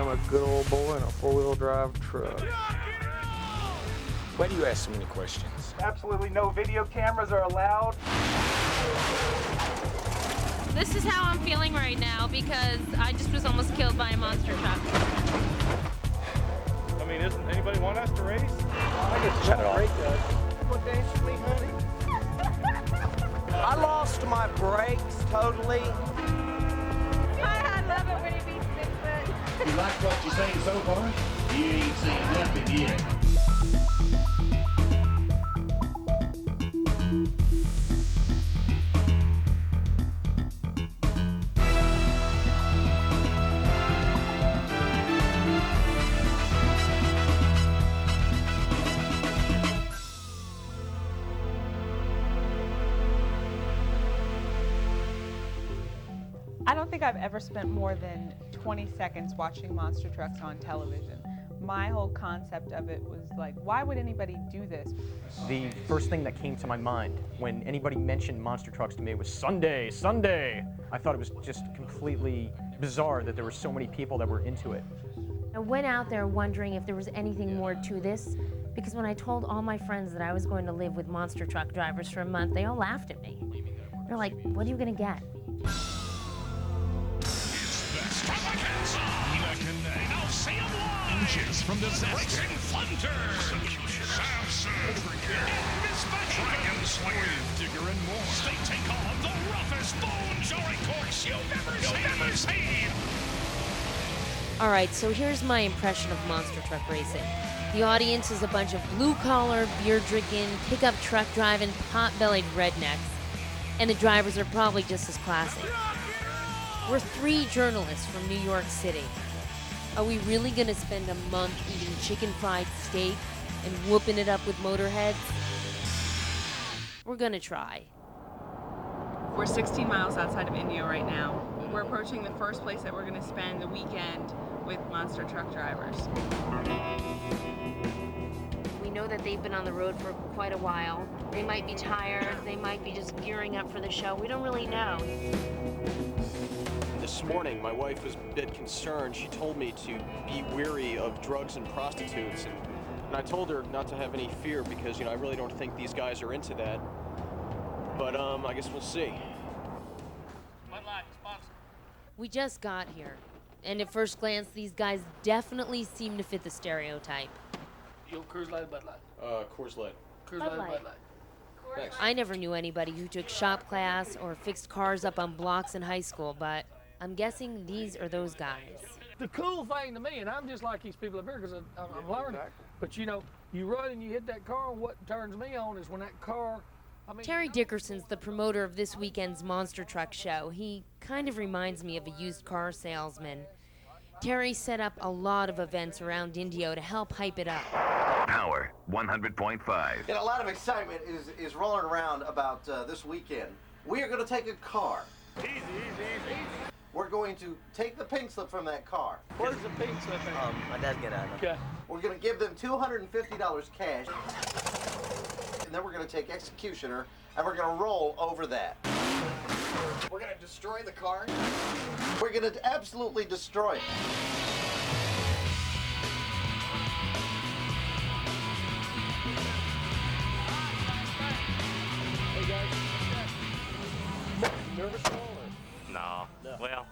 become a good old boy in a four-wheel drive truck. Why do you ask so many questions? Absolutely no video cameras are allowed. This is how I'm feeling right now because I just was almost killed by a monster truck. I mean, doesn't anybody want us to race? I just shut it off. What dance with me, honey? I lost my brakes totally. I love it when he beats Bigfoot. You like what you're saying so far? You ain't seen nothing yet. I don't think I've ever spent more than 20 seconds watching monster trucks on television. My whole concept of it was like, why would anybody do this? The first thing that came to my mind when anybody mentioned monster trucks to me was Sunday, Sunday. I thought it was just completely bizarre that there were so many people that were into it. I went out there wondering if there was anything more to this, because when I told all my friends that I was going to live with monster truck drivers for a month, they all laughed at me. They're like, what are you gonna get? Inches from disaster. Thunder. Dragon Slayer. Digger and more. They take on the roughest bone jarring course you've ever seen. All right, so here's my impression of monster truck racing. The audience is a bunch of blue-collar, beer-drinking, pickup truck driving, pot-bellied rednecks. And the drivers are probably just as classy. We're 3 journalists from New York City. Are we really gonna spend a month eating chicken fried steak and whooping it up with motorheads? We're gonna try. We're 16 miles outside of Indio right now. We're approaching the first place that we're gonna spend the weekend with monster truck drivers. We know that they've been on the road for quite a while. They might be tired, they might be just gearing up for the show. We don't really know. This morning, my wife was a bit concerned. She told me to be wary of drugs and prostitutes, and I told her not to have any fear because, you know, I really don't think these guys are into that. But, I guess we'll see. We just got here, and at first glance, these guys definitely seem to fit the stereotype. Yo, Coors Light, Bud Light. Coors Light. Coors Bud Light, Light. Bud Light. Thanks. I never knew anybody who took shop class or fixed cars up on blocks in high school, but I'm guessing these are those guys. The cool thing to me, and I'm just like these people up here because I'm learning, but you know, you run and you hit that car, and what turns me on is when that car, Terry Dickerson's the promoter of this weekend's monster truck show. He kind of reminds me of a used car salesman. Terry set up a lot of events around Indio to help hype it up. Power 100.5. And a lot of excitement is rolling around about this weekend. We are going to take a car. easy. We're going to take the pink slip from that car. Where's the pink slip at? My dad's getting out of it. Okay. We're going to give them $250 cash. And then we're going to take Executioner and we're going to roll over that. We're going to destroy the car. We're going to absolutely destroy it. Hey guys. Nervous at all? No. Well,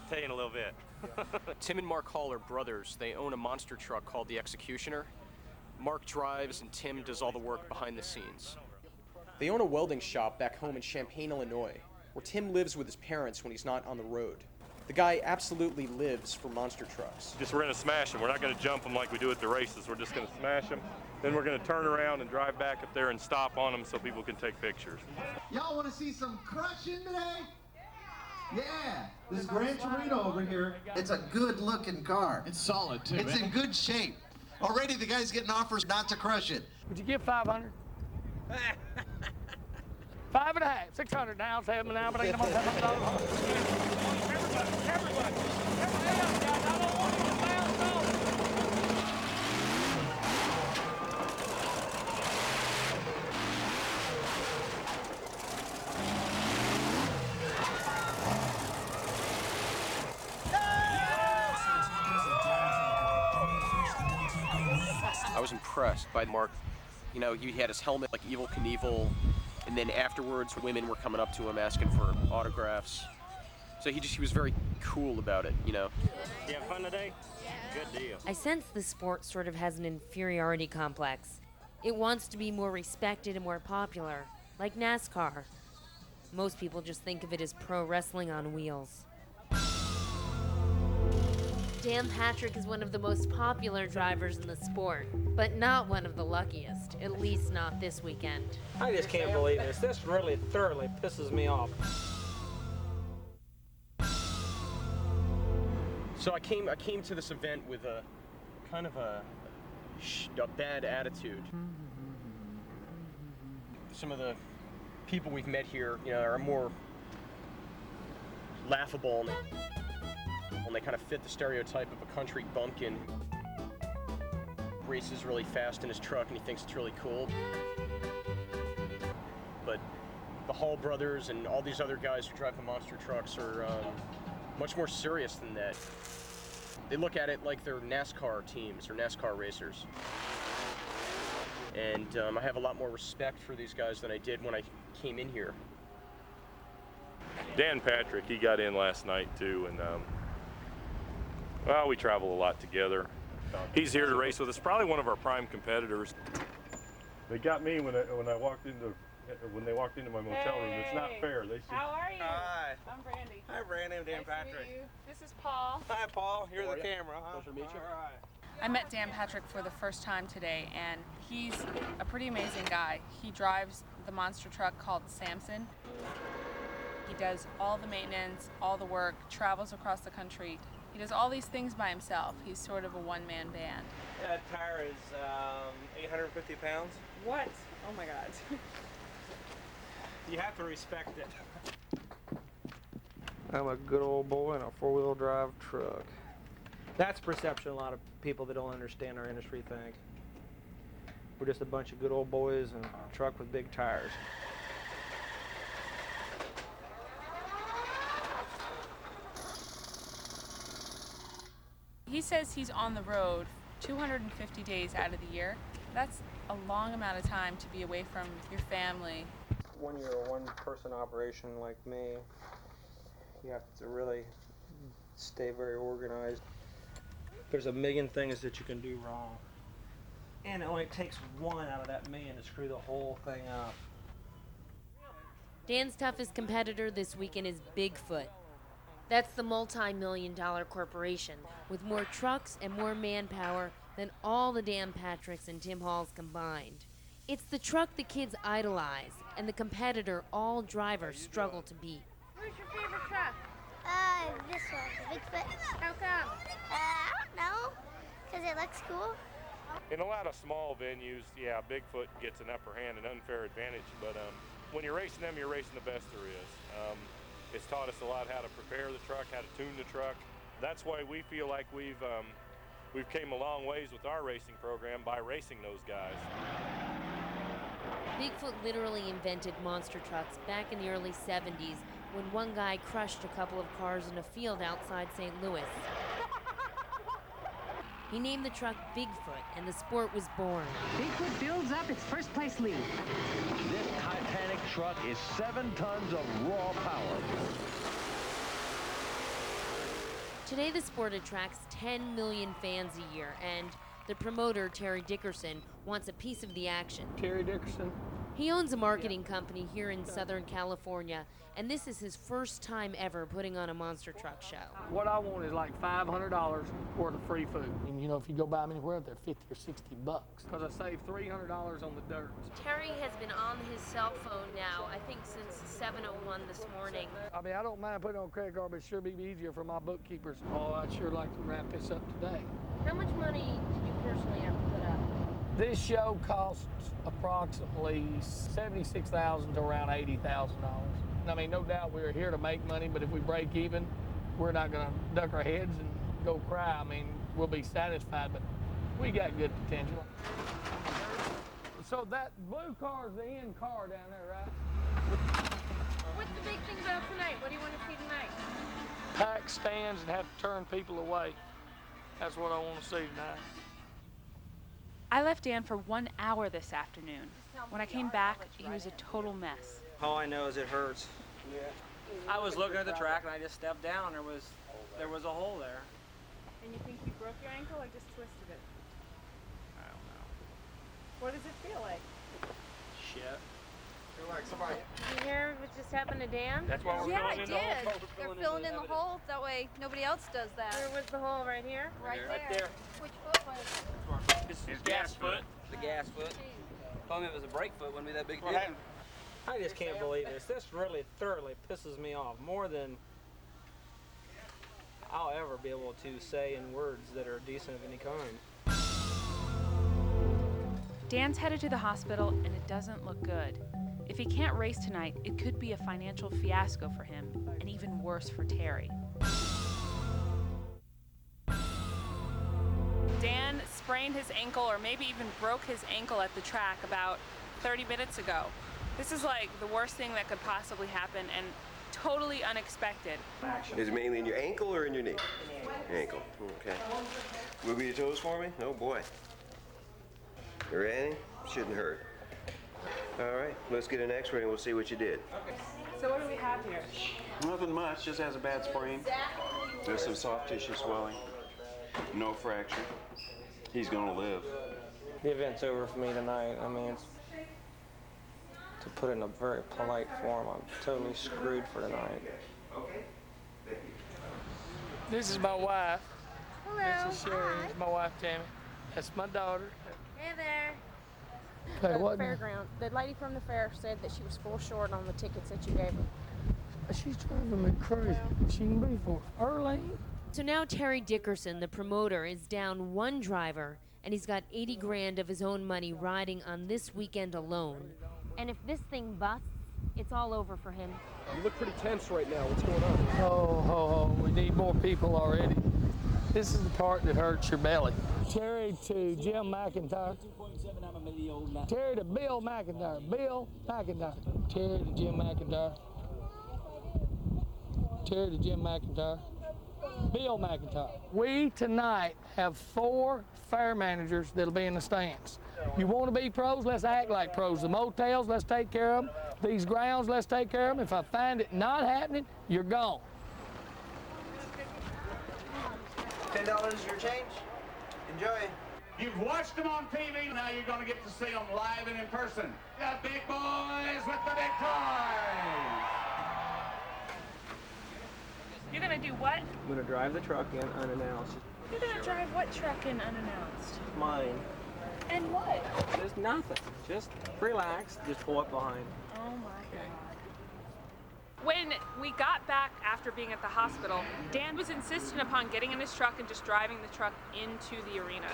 tell you in a little bit. Tim and Mark Hall are brothers. They own a monster truck called the Executioner. Mark drives and Tim does all the work behind the scenes. They own a welding shop back home in Champaign, Illinois, where Tim lives with his parents when he's not on the road. The guy absolutely lives for monster trucks. We're going to smash them. We're not going to jump them like we do at the races. We're just going to smash them. Then we're going to turn around and drive back up there and stop on them so people can take pictures. Y'all want to see some crushing today? Yeah, this is Gran Torino over here. It's a good looking car. It's solid too. It's in good shape. Already the guy's getting offers not to crush it. Would you give 500? 5.5, 600 now, 7 now, but I ain't about $700. Everybody. I don't want you to bounce off. impressed by Mark. You know, he had his helmet like Evel Knievel, and then afterwards, women were coming up to him asking for autographs. So he was very cool about it, you know. You have fun today? Good deal. I sense the sport sort of has an inferiority complex. It wants to be more respected and more popular, like NASCAR. Most people just think of it as pro wrestling on wheels. Dan Patrick is one of the most popular drivers in the sport, but not one of the luckiest, at least not this weekend. I just can't believe this. This really thoroughly pisses me off. So I came to this event with a kind of a bad attitude. Some of the people we've met here, you know, are more laughable, and they kind of fit the stereotype of a country bumpkin. Races really fast in his truck, and he thinks it's really cool. But the Hall brothers and all these other guys who drive the monster trucks are much more serious than that. They look at it like they're NASCAR teams or NASCAR racers. And I have a lot more respect for these guys than I did when I came in here. Dan Patrick, he got in last night too, and well, we travel a lot together. He's here to race with us, probably one of our prime competitors. They got me when they walked into my motel room. It's not fair. They How are you? Hi. I'm Brandy. Hi, Brandon. I'm Dan Nice Patrick. To meet you. This is Paul. Hi, Paul. You're the camera, huh? Pleasure to meet you. All right. I met Dan Patrick for the first time today, and he's a pretty amazing guy. He drives the monster truck called Samson. He does all the maintenance, all the work, travels across the country. He does all these things by himself. He's sort of a one-man band. That tire is 850 pounds. What? Oh my God. You have to respect it. I'm a good old boy in a four-wheel drive truck. That's perception a lot of people that don't understand our industry think. We're just a bunch of good old boys in a truck with big tires. He says he's on the road 250 days out of the year. That's a long amount of time to be away from your family. When you're a one-person operation like me, you have to really stay very organized. There's a million things that you can do wrong. And it only takes one out of that million to screw the whole thing up. Dan's toughest competitor this weekend is Bigfoot. That's the multi-million-dollar corporation with more trucks and more manpower than all the Dan Patricks and Tim Halls combined. It's the truck the kids idolize and the competitor all drivers struggle to beat. Who's your favorite truck? This one, Bigfoot. How come? I don't know, because it looks cool. In a lot of small venues, yeah, Bigfoot gets an upper hand, an unfair advantage, but when you're racing them, you're racing the best there is. It's taught us a lot how to prepare the truck, how to tune the truck. That's why we feel like we've came a long ways with our racing program by racing those guys. Bigfoot literally invented monster trucks back in the early 70s when one guy crushed a couple of cars in a field outside St. Louis. He named the truck Bigfoot, and the sport was born. Bigfoot builds up its first place lead. This Titanic truck is 7 tons of raw power. Today, the sport attracts 10 million fans a year, and the promoter, Terry Dickerson, wants a piece of the action. Terry Dickerson. He owns a marketing company here in Southern California, and this is his first time ever putting on a monster truck show. What I want is like $500 worth of free food. And you know, if you go buy them anywhere, they're 50 or 60 bucks. Because I saved $300 on the dirt. Terry has been on his cell phone now, I think since 7:01 this morning. I mean, I don't mind putting on a credit card, but it sure be easier for my bookkeepers. Oh, I'd sure like to wrap this up today. How much money did you personally have to put up? This show costs approximately $76,000 to around $80,000. I mean, no doubt we're here to make money, but if we break even, we're not going to duck our heads and go cry. I mean, we'll be satisfied, but we got good potential. So that blue car is the end car down there, right? What's the big thing about tonight? What do you want to see tonight? Pack stands and have to turn people away. That's what I want to see tonight. I left Dan for 1 hour this afternoon. When I came back, he was a total mess. All I know is it hurts. Yeah. I was looking at the track and I just stepped down. There was a hole there. And you think you broke your ankle or just twisted it? I don't know. What does it feel like? Shit. Feel like somebody. Did you hear what just happened to Dan? That's why we're Yeah, I filling in the did. hole. They're filling in the hole. That way nobody else does that. Where was the hole? Right here? Right Right there. there. Which foot was it? This His gas foot. The gas foot. Told me it was a brake foot. Wouldn't be that big a What deal. happened? I just can't believe this. This really thoroughly pisses me off more than I'll ever be able to say in words that are decent of any kind. Dan's headed to the hospital and it doesn't look good. If he can't race tonight, it could be a financial fiasco for him and even worse for Terry. Dan sprained his ankle or maybe even broke his ankle at the track about 30 minutes ago. This is like the worst thing that could possibly happen and totally unexpected. Is it mainly in your ankle or in your knee? Your ankle. Okay. Move your toes for me? Oh boy. You ready? Shouldn't hurt. All right, let's get an x-ray and we'll see what you did. So what do we have here? Nothing much, just has a bad sprain. There's some soft tissue swelling. No fracture. He's gonna live. The event's over for me tonight. I mean, to put it in a very polite form, I'm totally screwed for tonight. This is my wife. Hello. This is Sherry. This is my wife, Tammy. That's my daughter. Hey there. Okay, what? Fairground. The lady from the fair said that she was full short on the tickets that you gave her. She's driving me crazy. She can be for early. So now Terry Dickerson, the promoter, is down one driver, and he's got 80 grand of his own money riding on this weekend alone. And if this thing busts, it's all over for him. You look pretty tense right now. What's going on? Oh, we need more people already. This is the part that hurts your belly. Terry to Jim McIntyre. Terry to Bill McIntyre. Bill McIntyre. Terry to Jim McIntyre. Terry to Jim McIntyre. Bill McIntyre. We tonight have 4 fair managers that'll be in the stands. You want to be pros, let's act like pros. The motels, let's take care of them. These grounds, let's take care of them. If I find it not happening, you're gone. $10 your change. Enjoy. You've watched them on TV, now you're going to get to see them live and in person. The big boys with the big toys. You're gonna do what? I'm gonna drive the truck in unannounced. You're gonna drive what truck in unannounced? Mine. And what? Just nothing. Just relax. Just pull up behind. Oh my God. When we got back after being at the hospital, Dan was insistent upon getting in his truck and just driving the truck into the arena.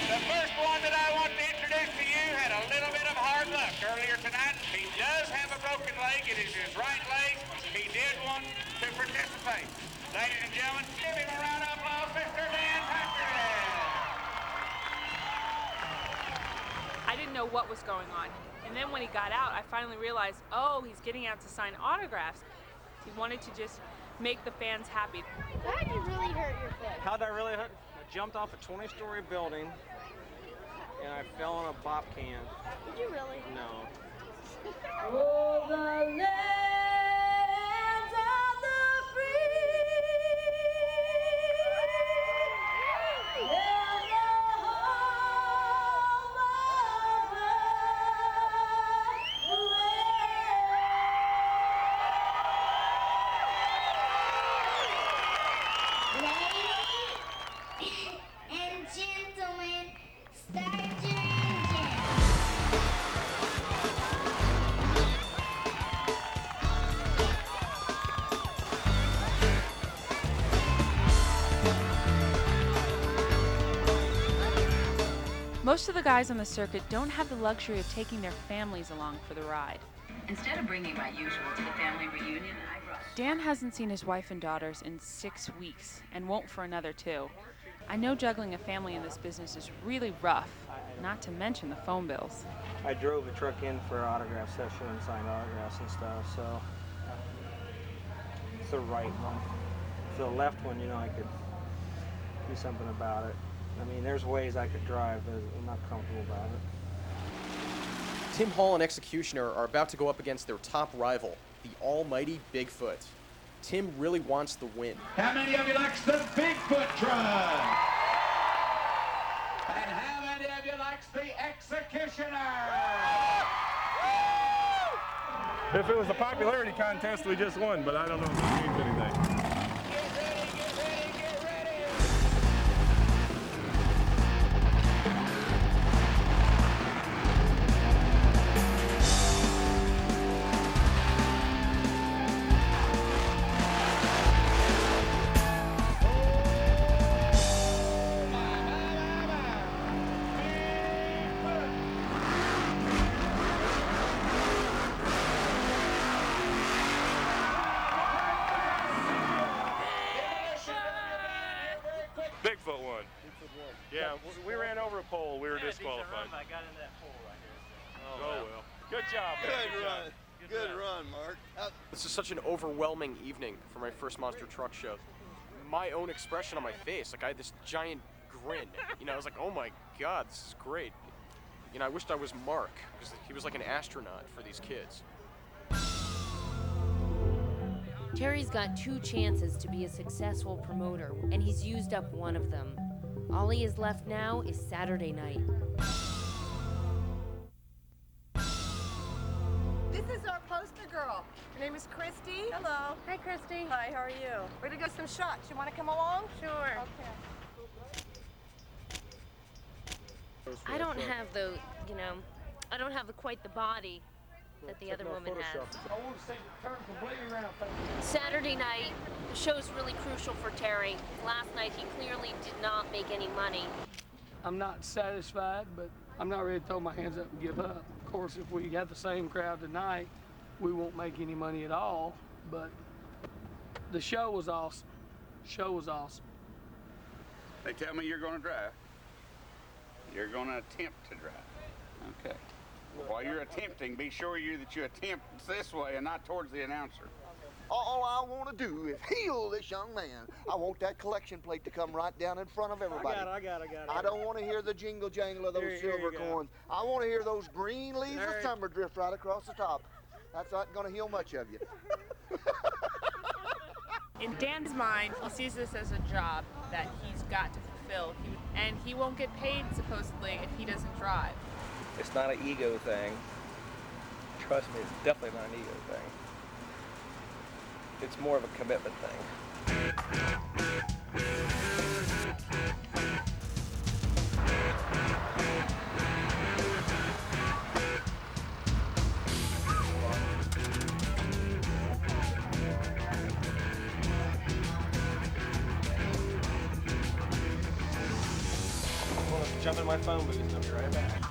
The first one that I want to introduce to you had a little bit of hard luck earlier tonight. He does have a broken leg. It is his right leg. He did want to participate. Ladies and gentlemen, give him a round of applause, Mr. Dan Patrick. I didn't know what was going on. And then when he got out, I finally realized, oh, he's getting out to sign autographs. He wanted to just make the fans happy. How did you really hurt your foot? How'd I really hurt? I jumped off a 20-story building and I fell on a bop can. Did you really? No. Oh, the land of the free. And the home of Ladies and gentlemen, start your engine. Most of the guys on the circuit don't have the luxury of taking their families along for the ride. Instead of bringing my usual to the family reunion, I brought... Dan hasn't seen his wife and daughters in 6 weeks and won't for another 2. I know juggling a family in this business is really rough, not to mention the phone bills. I drove the truck in for an autograph session and signed autographs and stuff, so it's the right one. For the left one, you know, I could do something about it. I mean, there's ways I could drive, but I'm not comfortable about it. Tim Hall and Executioner are about to go up against their top rival, the almighty Bigfoot. Tim really wants the win. How many of you likes the Bigfoot truck? And how many of you likes the Executioner? If it was a popularity contest, we just won, but I don't know if it means anything. Bigfoot won. Yeah, we ran over a pole. We were disqualified. I got in that pole right here. Oh well. Good job. Good run. Good run, Mark. This is such an overwhelming evening for my first monster truck show. My own expression on my face, like I had this giant grin. You know, I was like, oh my God, this is great. You know, I wished I was Mark, because he was like an astronaut for these kids. Terry's got 2 chances to be a successful promoter, and he's used up one of them. All he has left now is Saturday night. This is our poster girl. Her name is Christy. Hello. Hi, Christy. Hi, how are you? We're gonna go some shots. You wanna come along? Sure. Okay. I don't have the, you know, I don't have quite the body that the other woman has. I want to see turn completely around. Saturday night, the show's really crucial for Terry. Last night, he clearly did not make any money. I'm not satisfied, but I'm not ready to throw my hands up and give up. Of course, if we have the same crowd tonight, we won't make any money at all, but the show was awesome. Show was awesome. They tell me you're going to drive. You're going to attempt to drive. Okay. While you're attempting, be sure that you attempt this way and not towards the announcer. All I want to do is heal this young man. I want that collection plate to come right down in front of everybody. I got it. I don't want to hear the jingle jangle of those silver coins. I want to hear those green leaves of summer drift right across the top. That's not going to heal much of you. In Dan's mind, he sees this as a job that he's got to fulfill, and he won't get paid, supposedly, if he doesn't drive. It's not an ego thing. Trust me, it's definitely not an ego thing. It's more of a commitment thing. I'm gonna jump in my phone booth and I'll be right back.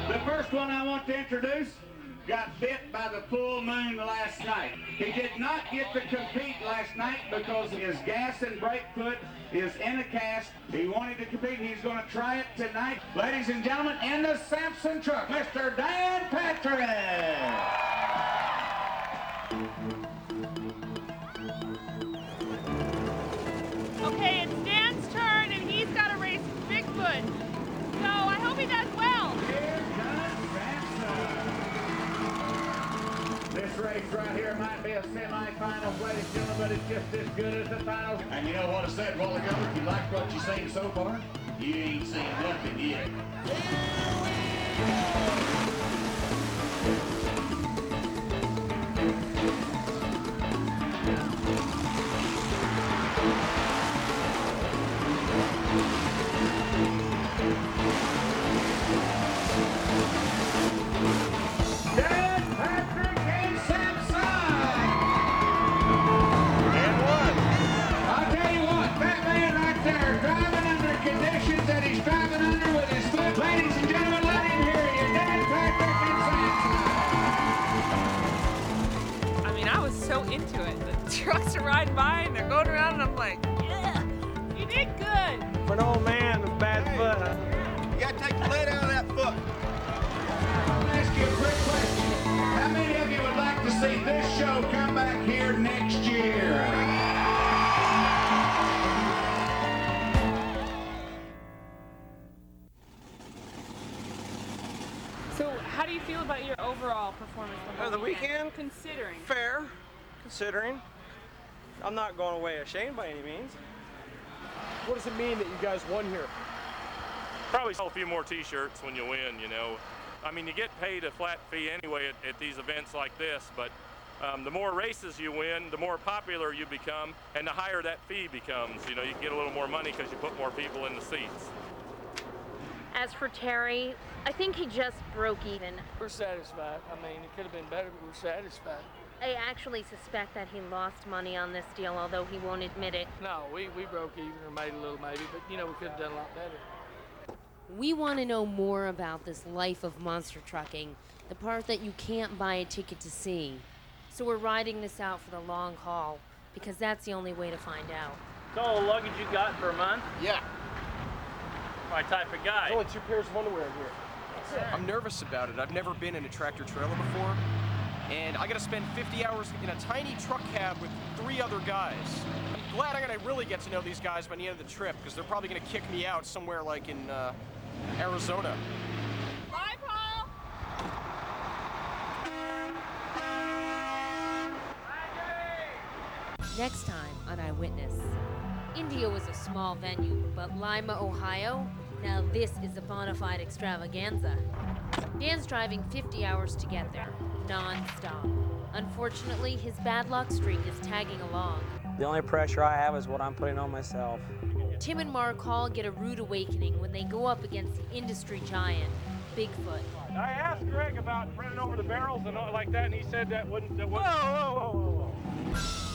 The first one I want to introduce got bit by the full moon last night. He did not get to compete last night because his gas and brake foot is in a cast. He wanted to compete. He's going to try it tonight. Ladies and gentlemen, in the Sampson truck, Mr. Dan Patrick. Okay, it's Dan's turn, and he's got to race Bigfoot. So I hope he does well. Here comes Sampson. This race right here might be a semi-final, ladies and gentlemen, but it's just as good as the finals. And you know what I said a while ago? If you like what you've seen so far, you ain't seen nothing yet. Dan Patrick and Sampson! And one. I'll tell you what, that man right there driving under conditions that he's driving under with his foot. Ladies and gentlemen, let him hear you. Dan Patrick and Sampson. I mean, I was so into it. The trucks are riding by, and they're going around, and I'm like, yeah, you did good. For an old man with bad foot, huh? You got to take the lead out of that foot. I'll ask you a quick question. How many of you would like to see this show come back here next year? So, how do you feel about your overall performance The weekend? Considering. Fair, considering. I'm not going away ashamed by any means. What does it mean that you guys won here? Probably sell a few more t-shirts when you win, you know. I mean, you get paid a flat fee anyway at these events like this, but the more races you win, the more popular you become, and the higher that fee becomes. You know, you get a little more money because you put more people in the seats. As for Terry, I think he just broke even. We're satisfied. I mean, it could have been better, but we're satisfied. I actually suspect that he lost money on this deal, although he won't admit it. No, we broke even or made a little maybe, but you know, we could have done a lot better. We want to know more about this life of monster trucking, the part that you can't buy a ticket to see. So we're riding this out for the long haul, because that's the only way to find out. It's all the luggage you got for a month? Yeah. My type of guy. There's only 2 pairs of underwear in here. I'm nervous about it. I've never been in a tractor trailer before, and I gotta spend 50 hours in a tiny truck cab with 3 other guys. I'm glad I'm gonna really get to know these guys by the end of the trip, because they're probably gonna kick me out somewhere like in Arizona. Bye, Paul! Next time on Eyewitness. India was a small venue, but Lima, Ohio? Now this is a bona fide extravaganza. Dan's driving 50 hours to get there, non-stop. Unfortunately, his bad luck streak is tagging along. The only pressure I have is what I'm putting on myself. Tim and Mark Hall get a rude awakening when they go up against the industry giant, Bigfoot. I asked Greg about running over the barrels and all like that, and he said that wouldn't. Whoa, whoa, whoa, whoa, whoa.